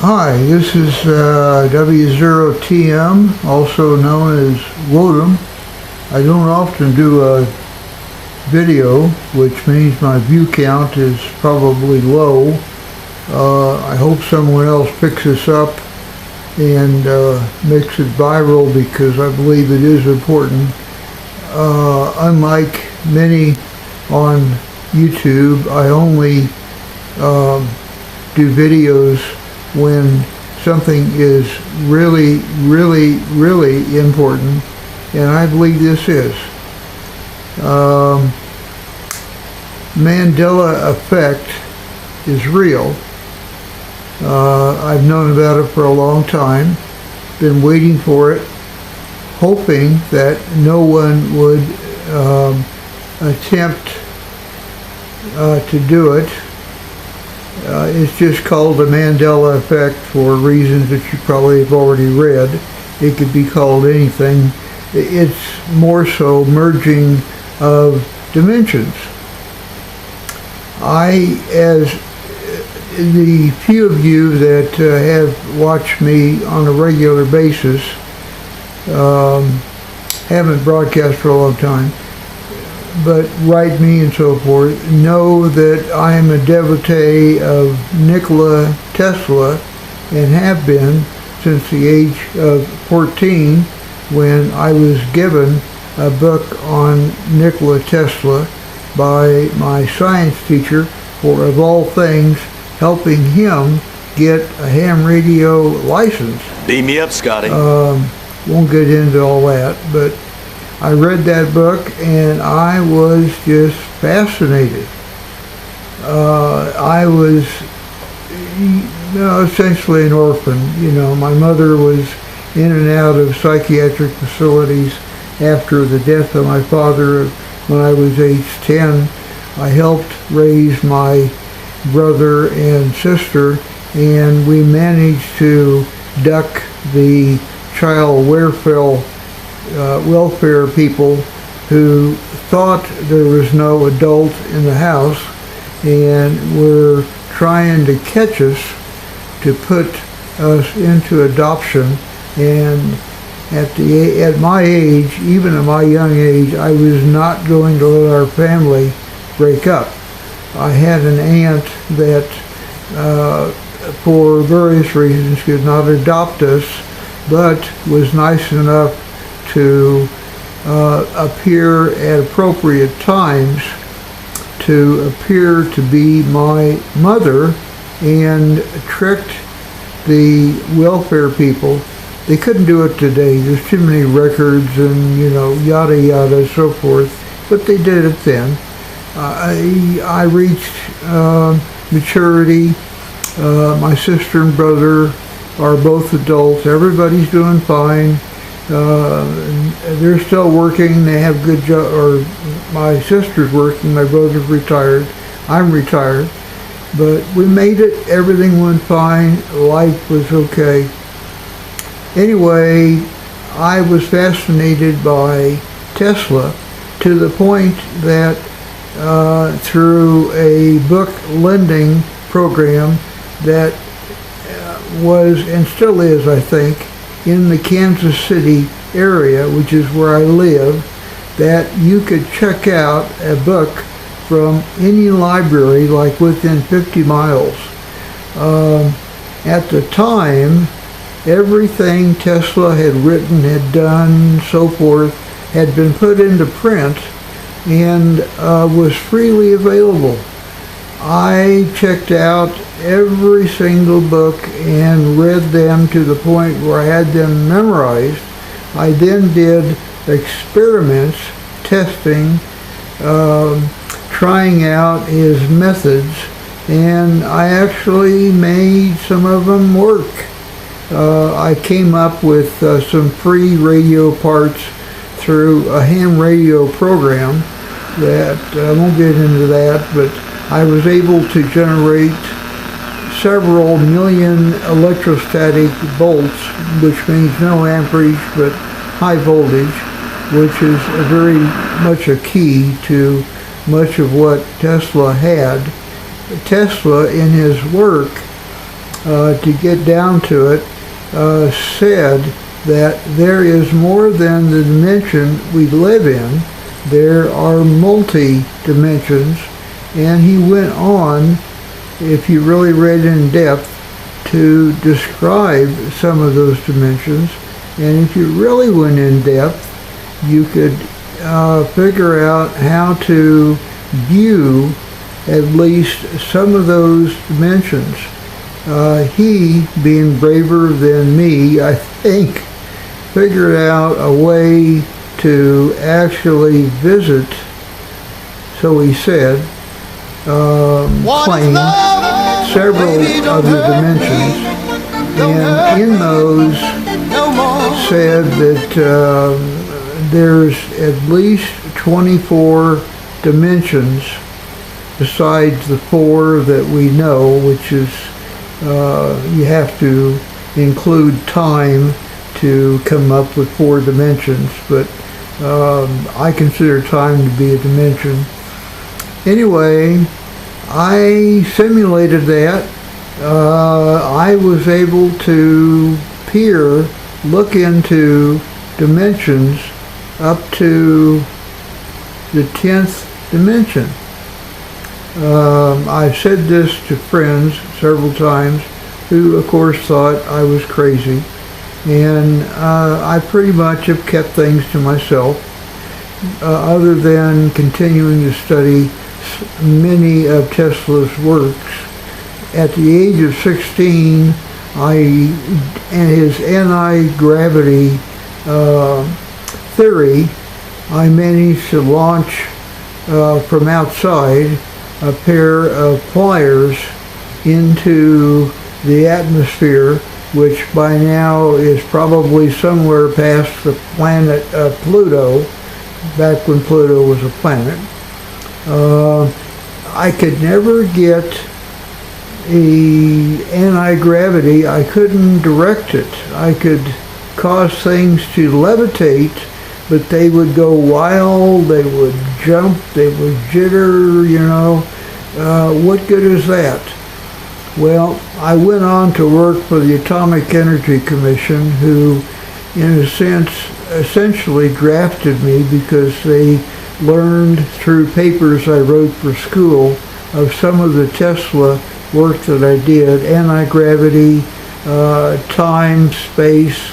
Hi, this is W0TM, also known as Wotum. I don't often do a video, which means my view count is probably low. I hope someone else picks this up and makes it viral because I believe it is important. Unlike many on YouTube, I only do videos when something is really important, and I believe this is. Mandela Effect is real. I've known about it for a long time, been waiting for it, hoping that no one would attempt to do it. It's just called the Mandela Effect for reasons that you probably have already read. It could be called anything. It's more so merging of dimensions. As the few of you that have watched me on a regular basis, haven't broadcast for a long time, but write me and so forth, know that I am a devotee of Nikola Tesla and have been since the age of 14, when I was given a book on Nikola Tesla by my science teacher for, of all things, helping him get a ham radio license. Beam me up, Scotty. Won't get into all that, but I read that book and I was just fascinated. I was essentially an orphan. My mother was in and out of psychiatric facilities after the death of my father when I was age 10. I helped raise my brother and sister, and we managed to duck the child welfare people who thought there was no adult in the house and were trying to catch us to put us into adoption. And at my age, even at my young age, I was not going to let our family break up. I had an aunt that for various reasons could not adopt us, but was nice enough to appear at appropriate times to appear to be my mother, and tricked the welfare people. They couldn't do it today. There's too many records and, yada yada, so forth, but they did it then. I reached maturity. My sister and brother are both adults. Everybody's doing fine. They're still working. They have good job. Or my sister's working. My brother's retired. I'm retired. But we made it. Everything went fine. Life was okay. Anyway, I was fascinated by Tesla to the point that through a book lending program that was and still is, I think, in the Kansas City area, which is where I live, that you could check out a book from any library, like within 50 miles. At the time, everything Tesla had written, had done, so forth, had been put into print and was freely available. I checked out every single book and read them to the point where I had them memorized. I then did experiments, testing, trying out his methods, and I actually made some of them work. I came up with some free radio parts through a ham radio program that I won't get into that, but I was able to generate several million electrostatic volts, which means no amperage but high voltage, which is very much a key to much of what Tesla had. Tesla, in his work, to get down to it, said that there is more than the dimension we live in. There are multi-dimensions, and he went on, if you really read in depth, to describe some of those dimensions. And if you really went in depth, you could figure out how to view at least some of those dimensions. He, being braver than me, I think, figured out a way to actually visit, so he said, claim several of the dimensions, and in those said that there's at least 24 dimensions besides the 4 that we know, which is you have to include time to come up with 4 dimensions, but I consider time to be a dimension. Anyway, I simulated that. I was able to look into dimensions up to the 10th dimension. I've said this to friends several times who, of course, thought I was crazy. And I pretty much have kept things to myself, other than continuing to study many of Tesla's works. At the age of 16, and his anti-gravity theory, I managed to launch from outside a pair of pliers into the atmosphere, which by now is probably somewhere past the planet Pluto, back when Pluto was a planet. I could never get anti-gravity. I couldn't direct it. I could cause things to levitate, but they would go wild, they would jump, they would jitter, you know. What good is that? Well, I went on to work for the Atomic Energy Commission, who, in a sense, essentially drafted me because they learned through papers I wrote for school of some of the Tesla work that I did, anti-gravity, time, space,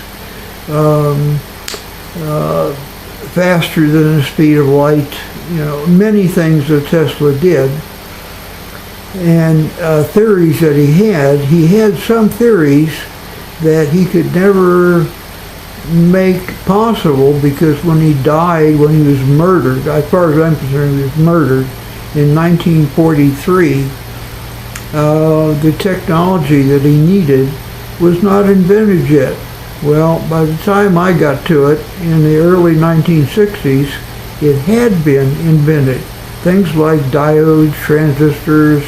faster than the speed of light, you know, many things that Tesla did. And theories that he had some theories that he could never make possible, because when he died, when he was murdered, as far as I'm concerned, he was murdered in 1943, the technology that he needed was not invented yet. Well, by the time I got to it in the early 1960s, it had been invented. Things like diodes, transistors,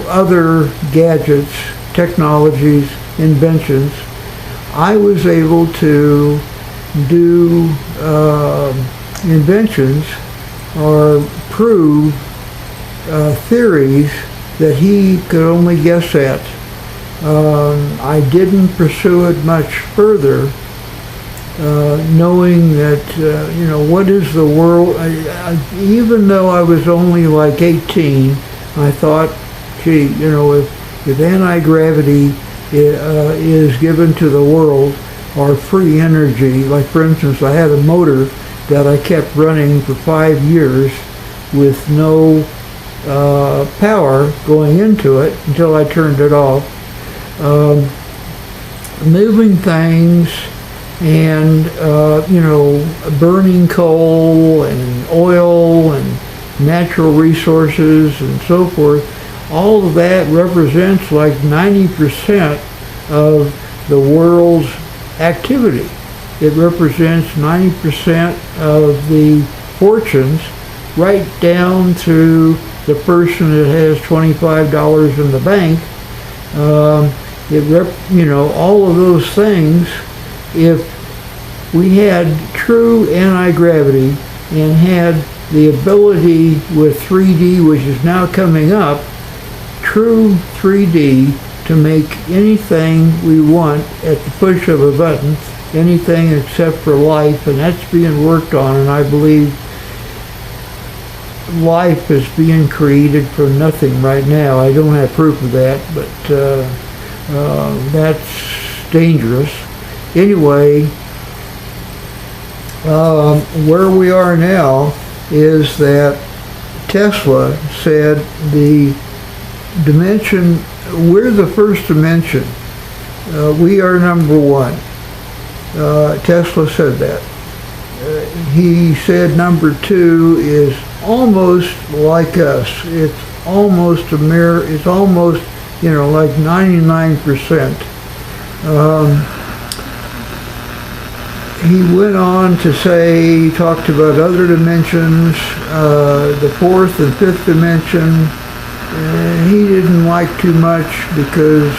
other gadgets, technologies, inventions. I was able to do inventions or prove theories that he could only guess at. I didn't pursue it much further, knowing that, what is the world? Even though I was only like 18, I thought, gee, if anti-gravity is given to the world, or free energy, like for instance, I had a motor that I kept running for 5 years with no power going into it until I turned it off. Moving things and, burning coal and oil and natural resources and so forth, all of that represents like 90% of the world's activity. It represents 90% of the fortunes, right down to the person that has $25 in the bank. All of those things, if we had true anti-gravity and had the ability with 3D, which is now coming up, true 3D to make anything we want at the push of a button, anything except for life, and that's being worked on, and I believe life is being created from nothing right now. I don't have proof of that, but that's dangerous. Anyway, where we are now is that Tesla said the dimension, we're the first dimension. We are number one. Tesla said that. He said number two is almost like us. It's almost a mirror. It's almost, like 99%. He went on to say, he talked about other dimensions, the fourth and fifth dimension. He didn't like too much because,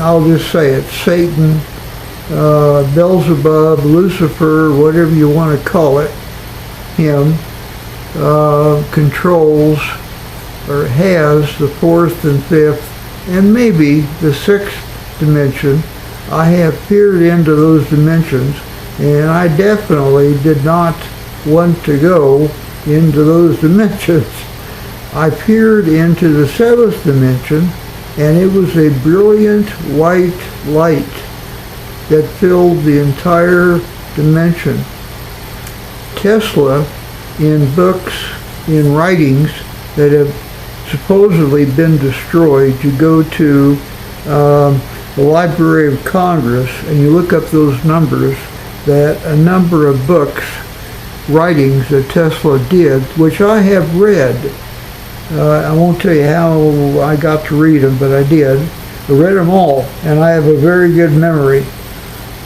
I'll just say it, Satan, Beelzebub, Lucifer, whatever you want to call it, him, controls or has the fourth and fifth and maybe the sixth dimension. I have peered into those dimensions, and I definitely did not want to go into those dimensions. I peered into the seventh dimension, and it was a brilliant white light that filled the entire dimension. Tesla, in books, in writings that have supposedly been destroyed, you go to the Library of Congress and you look up those numbers, that a number of books, writings that Tesla did, which I have read. I won't tell you how I got to read them, but I did. I read them all, and I have a very good memory.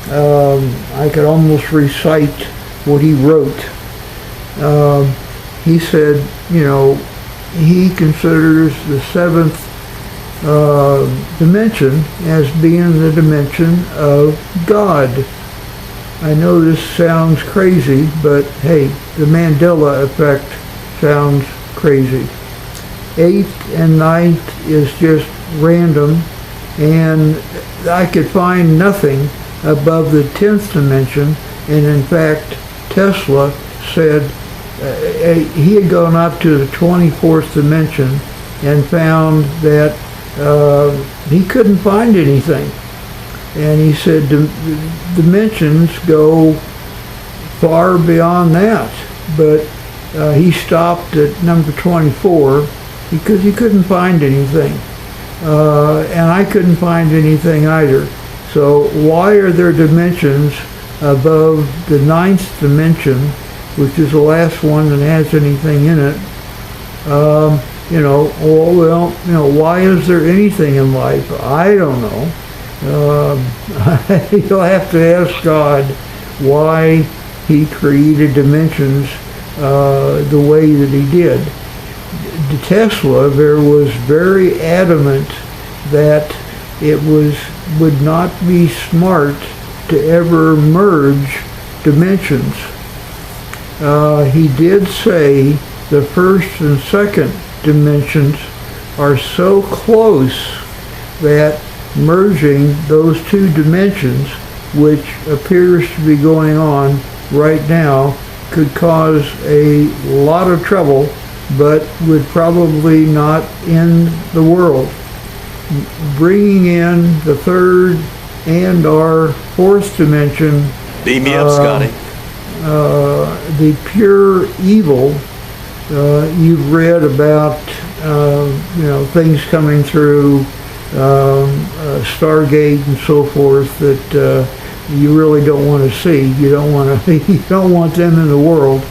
I could almost recite what he wrote. He said, he considers the seventh dimension as being the dimension of God. I know this sounds crazy, but hey, the Mandela Effect sounds crazy. Eighth and ninth is just random, and I could find nothing above the 10th dimension, and in fact, Tesla said he had gone up to the 24th dimension and found that he couldn't find anything. And he said dimensions go far beyond that, but he stopped at number 24 because he couldn't find anything. And I couldn't find anything either. So why are there dimensions above the 9th dimension, which is the last one that has anything in it? Why is there anything in life? I don't know. You'll have to ask God why he created dimensions the way that he did. To Tesla, there was very adamant that it would not be smart to ever merge dimensions. He did say the first and second dimensions are so close that merging those two dimensions, which appears to be going on right now, could cause a lot of trouble, but would probably not end the world. Bringing in the third and our fourth dimension, beam me up, Scotty. The pure evil. You've read about things coming through Stargate and so forth that you really don't want to see. You don't want to. You don't want them in the world.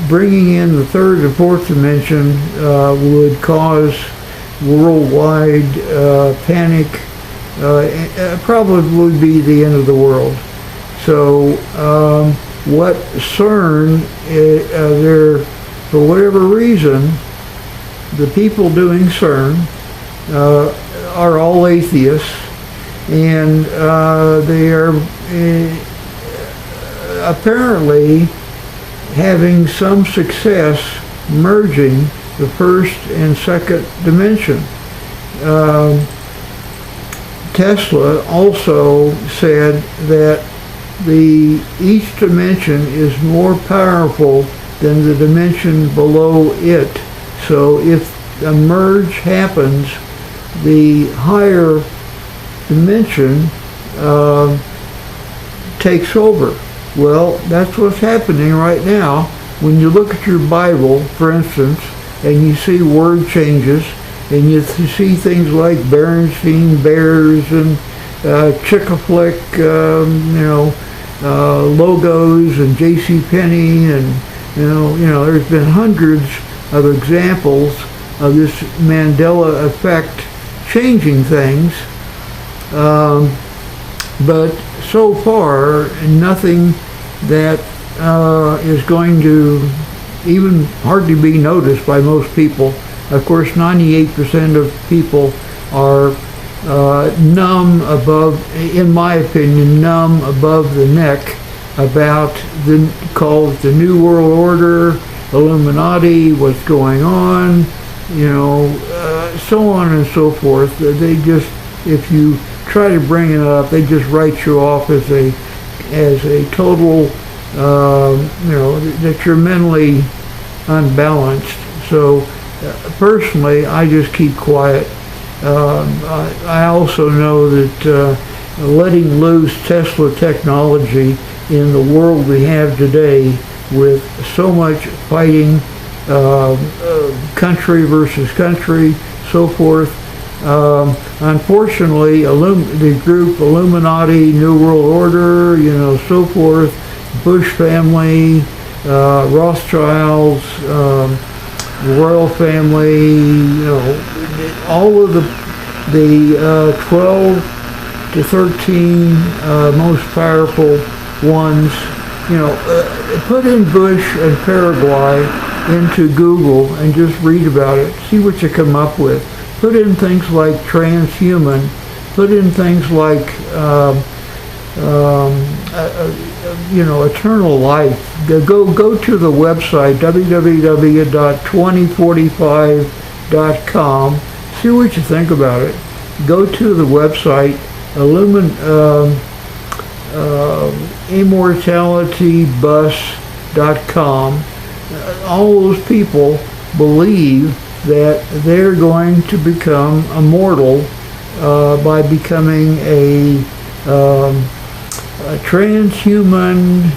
Bringing in the third and fourth dimension would cause worldwide panic. Probably would be the end of the world. So what CERN, for whatever reason, the people doing CERN are all atheists, and they are apparently having some success merging the first and second dimension. Tesla also said that each dimension is more powerful than the dimension below it. So if a merge happens, the higher dimension takes over. Well, that's what's happening right now. When you look at your Bible, for instance, and you see word changes, and you see things like Berenstein Bears and Chick-a-Flick, logos and J.C. Penney, and there's been hundreds of examples of this Mandela Effect changing things, but so far nothing that is going to even hardly be noticed by most people. Of course, 98% of people are numb above, in my opinion, numb above the neck about called the New World Order, Illuminati, what's going on, so on and so forth. They just, if you try to bring it up, they just write you off as a total, that you're mentally unbalanced. So personally, I just keep quiet. I also know that letting loose Tesla technology in the world we have today, with so much fighting, country versus country, so forth. Unfortunately, the group Illuminati, New World Order, so forth, Bush family, Rothschilds, royal family, all of the 12 to 13 most powerful ones, put in Bush and Paraguay into Google and just read about it. See what you come up with. Put in things like transhuman. Put in things like, eternal life. Go to the website, www.2045.com. See what you think about it. Go to the website, immortalitybus.com. All those people believe that they're going to become immortal by becoming a transhuman,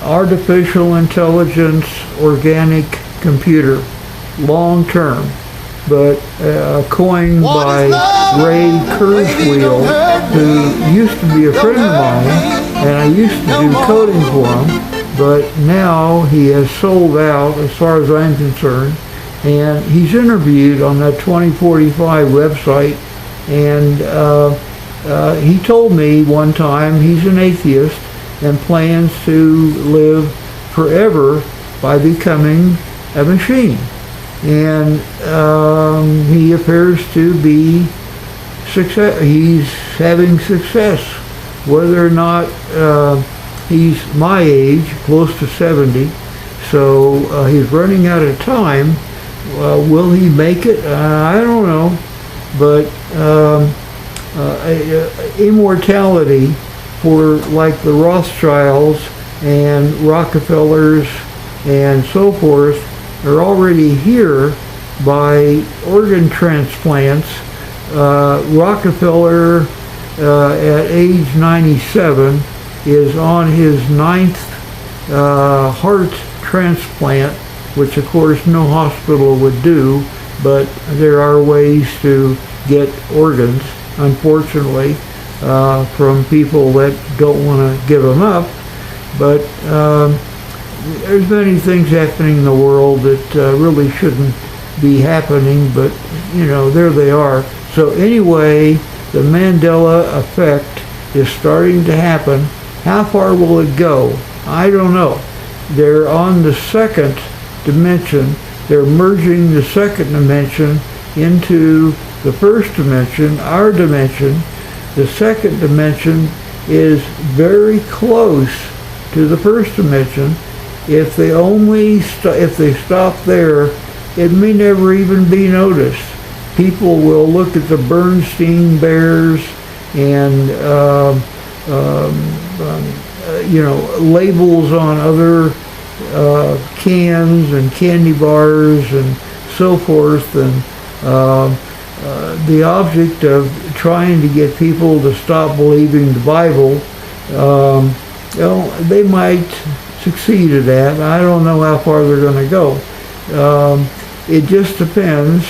artificial intelligence, organic computer, long term. But coined by Ray Kurzweil, who used to be a friend of mine, and I used to do coding for him, but now he has sold out as far as I'm concerned, and he's interviewed on that 2045 website, and he told me one time he's an atheist and plans to live forever by becoming a machine. And he appears to be he's having success. Whether or not he's my age, close to 70, so he's running out of time. Will he make it? I don't know. But immortality for like the Rothschilds and Rockefellers and so forth are already here by organ transplants. Rockefeller at age 97 is on his 9th heart transplant, which of course no hospital would do, but there are ways to get organs, unfortunately, from people that don't want to give them up. But there's many things happening in the world that really shouldn't be happening, but there they are. So anyway, the Mandela Effect is starting to happen. How far will it go? I don't know. They're on the second dimension. They're merging the second dimension into the first dimension, our dimension. The second dimension is very close to the first dimension, if they stop there, it may never even be noticed. People will look at the Bernstein Bears and labels on other cans and candy bars and so forth, and the object of trying to get people to stop believing the Bible, they might succeed at that. I don't know how far they're going to go. It just depends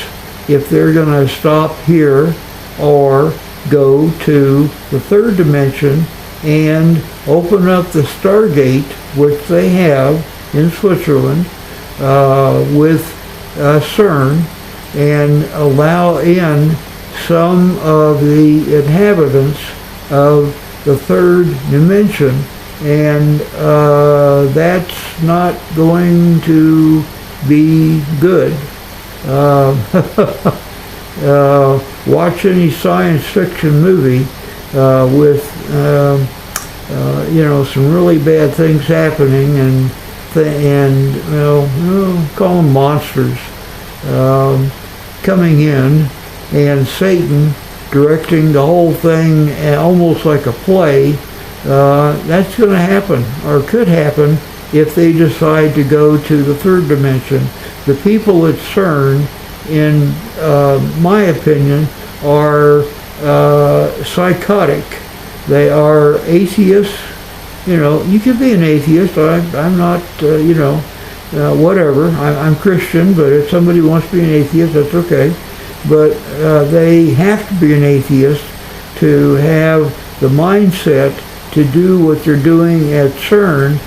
if they're going to stop here or go to the third dimension and open up the Stargate, which they have in Switzerland with CERN, and allow in some of the inhabitants of the third dimension, and that's not going to be good. Watch any science fiction movie with some really bad things happening, and call them monsters coming in, and Satan directing the whole thing almost like a play. That's going to happen, or could happen, if they decide to go to the third dimension. The people at CERN, in my opinion, are psychotic. They are atheists. You can be an atheist. I'm not, whatever. I'm Christian, but if somebody wants to be an atheist, that's okay. But they have to be an atheist to have the mindset to do what they're doing at CERN,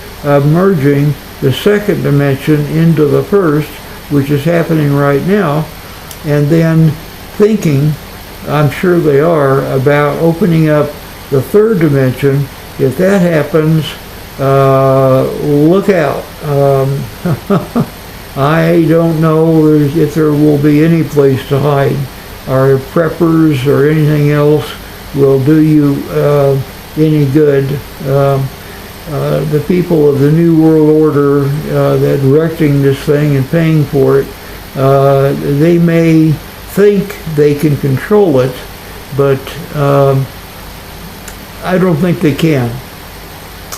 merging the second dimension into the first, which is happening right now, and then thinking, I'm sure they are, about opening up the third dimension. If that happens, look out. I don't know if there will be any place to hide. Our preppers or anything else will do you any good. The people of the New World Order that are directing this thing and paying for it, they may think they can control it, but I don't think they can.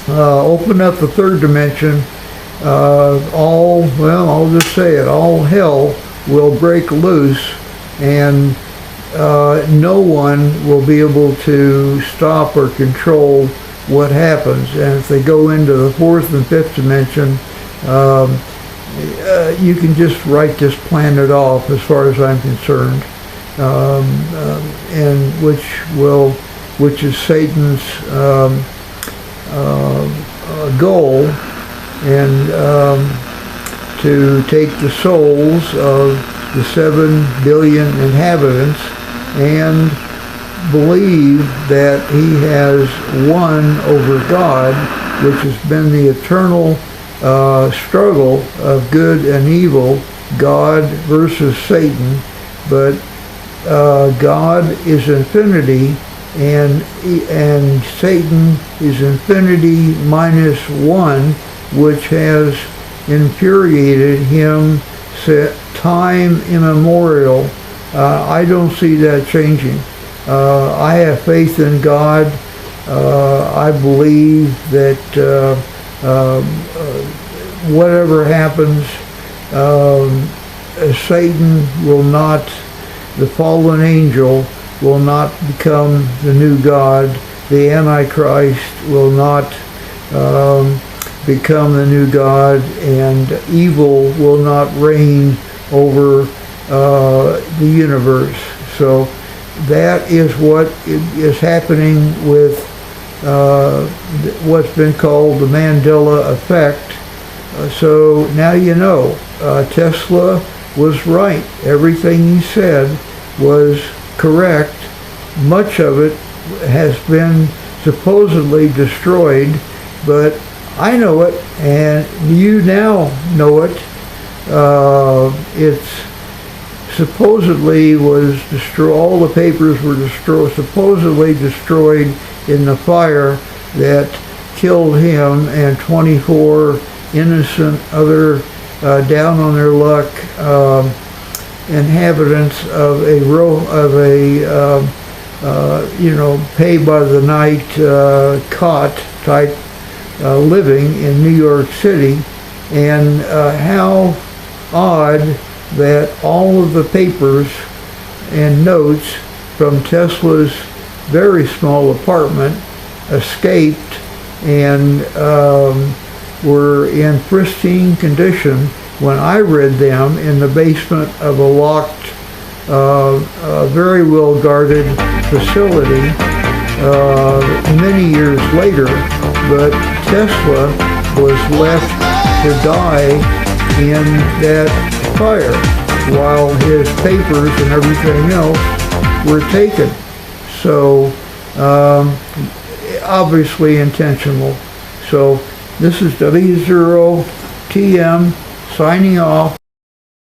Open up the third dimension, I'll just say it, all hell will break loose, and no one will be able to stop or control what happens. And if they go into the fourth and fifth dimension, you can just write this planet off, as far as I'm concerned, and which is Satan's goal, and to take the souls of the 7 billion inhabitants and believe that he has won over God, which has been the eternal struggle of good and evil, God versus Satan. But God is infinity, and Satan is infinity minus one, which has infuriated him time immemorial. I don't see that changing. I have faith in God. I believe that whatever happens, Satan will not, the fallen angel will not become the new God. The Antichrist will not become the new God, and evil will not reign over the universe. So that is what is happening with what's been called the Mandela Effect. So now you know, Tesla was right. Everything he said was correct. Much of it has been supposedly destroyed, but I know it, and you now know it. It's supposedly was destroyed. All the papers were supposedly destroyed in the fire that killed him and 24 innocent, other down on their luck inhabitants of a pay by the night cot type living in New York City, and how odd that all of the papers and notes from Tesla's very small apartment escaped and were in pristine condition when I read them in the basement of a locked, very well guarded facility many years later. But Tesla was left to die in that fire while his papers and everything else were taken. So obviously intentional. So this is W0TM signing off.